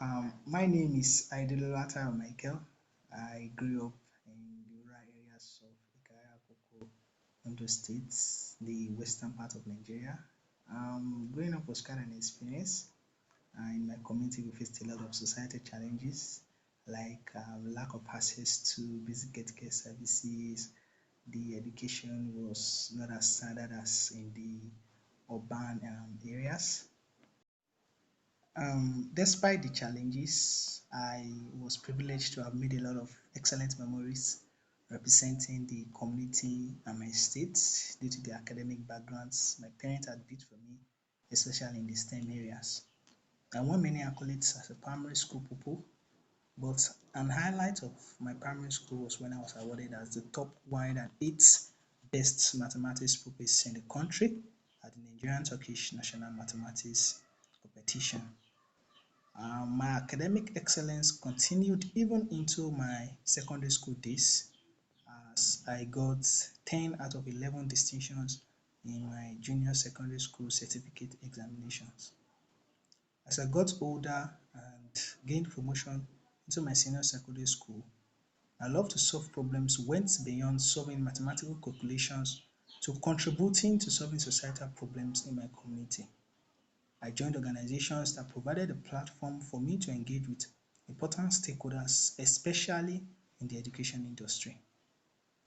My name is Aidilolata Michael. I grew up in the rural areas of Ikara Akoko, Ondo State, the western part of Nigeria. Growing up was quite an experience. In my community, we faced a lot of societal challenges like lack of access to basic healthcare services. The education was not as standard as in the urban areas. Despite the challenges, I was privileged to have made a lot of excellent memories representing the community and my state due to the academic backgrounds my parents had built for me, especially in the STEM areas. I won many accolades as a primary school pupil, but an highlight of my primary school was when I was awarded as the top 108 best mathematics pupils in the country at the Nigerian Turkish National Mathematics Competition. My academic excellence continued even into my secondary school days as I got 10 out of 11 distinctions in my junior secondary school certificate examinations. As I got older and gained promotion into my senior secondary school, I love to solve problems went beyond solving mathematical calculations to contributing to solving societal problems in my community. I joined organizations that provided a platform for me to engage with important stakeholders, especially in the education industry.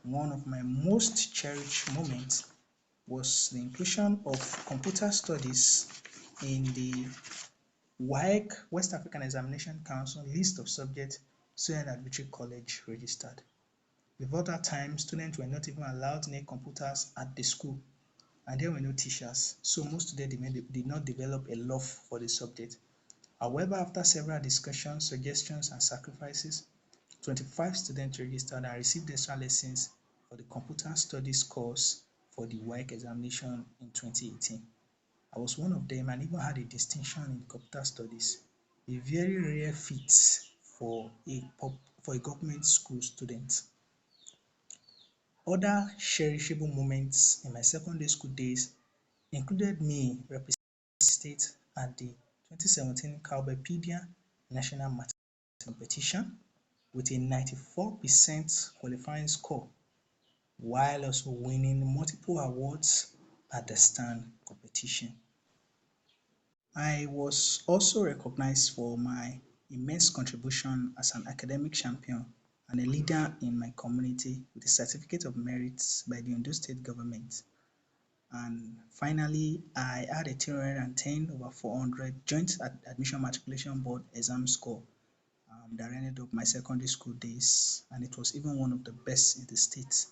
One of my most cherished moments was the inclusion of computer studies in the WAEC West African Examination Council list of subjects student advisory college registered. Before that time, students were not even allowed near computers at the school, and there were no teachers, so most students did not develop a love for the subject. However, after several discussions, suggestions, and sacrifices, 25 students registered and received extra lessons for the computer studies course for the WAEC examination in 2018. I was one of them and even had a distinction in computer studies, a very rare feat for a government school student. Other cherishable moments in my secondary school days included me representing state at the 2017 Cowboypedia National Mathematics Competition with a 94% qualifying score, while also winning multiple awards at the STAN competition. I was also recognized for my immense contribution as an academic champion and a leader in my community with a certificate of merit by the Ondo State government. And finally, I had a 310 over 400 joint admission matriculation board exam score that ended up my secondary school days, and it was even one of the best in the state.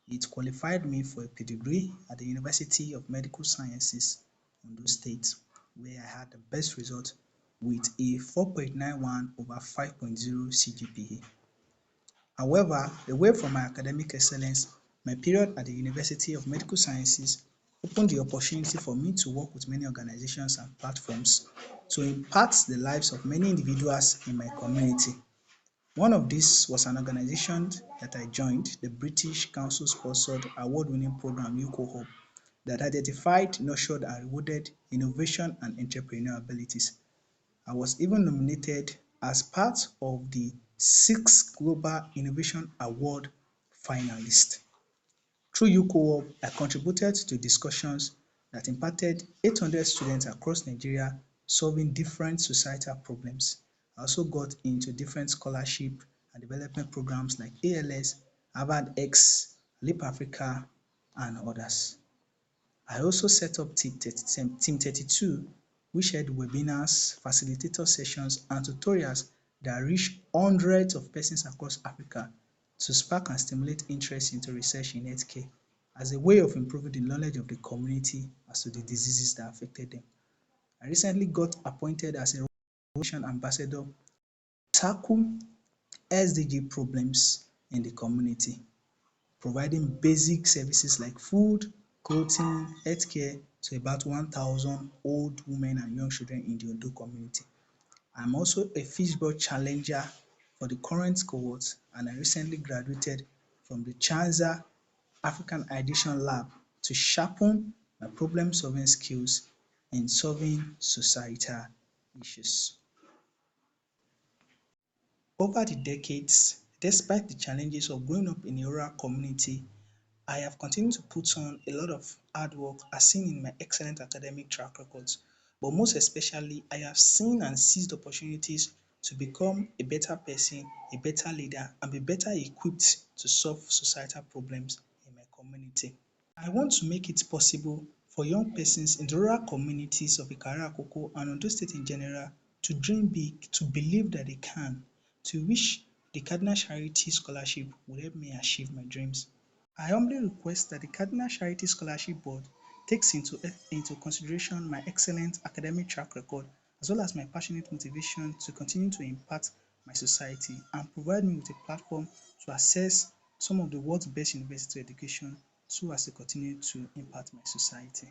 It qualified me for a pedigree at the University of Medical Sciences, Ondo State, where I had the best result with a 4.91 over 5.0 CGPA. However, away from my academic excellence, my period at the University of Medical Sciences opened the opportunity for me to work with many organizations and platforms to impact the lives of many individuals in my community. One of these was an organization that I joined, the British Council-sponsored award-winning program UCO that identified, nurtured, and rewarded innovation and entrepreneurial abilities. I was even nominated as part of the 6th Global Innovation Award finalists. Through UCO, I contributed to discussions that impacted 800 students across Nigeria solving different societal problems. I also got into different scholarship and development programs like ALS, Harvard X, Leap Africa, and others. I also set up Team 32, which had webinars, facilitator sessions, and tutorials that reached hundreds of persons across Africa to spark and stimulate interest into research in healthcare as a way of improving the knowledge of the community as to the diseases that affected them. I recently got appointed as a Russian ambassador to tackle SDG problems in the community, providing basic services like food, clothing, healthcare to about 1,000 old women and young children in the Ondo community. I'm also a fishbowl challenger for the current cohort, and I recently graduated from the Chanza African Ideation Lab to sharpen my problem-solving skills in solving societal issues. Over the decades, despite the challenges of growing up in a rural community, I have continued to put on a lot of hard work as seen in my excellent academic track records. But most especially, I have seen and seized opportunities to become a better person, a better leader, and be better equipped to solve societal problems in my community. I want to make it possible for young persons in the rural communities of Ikara Akoko and Ondo State in general to dream big, to believe that they can, to wish the Cardinal Charity Scholarship would help me achieve my dreams. I humbly request that the Cardinal Charity Scholarship Board takes into consideration my excellent academic track record as well as my passionate motivation to continue to impact my society and provide me with a platform to access some of the world's best university education so as to continue to impact my society.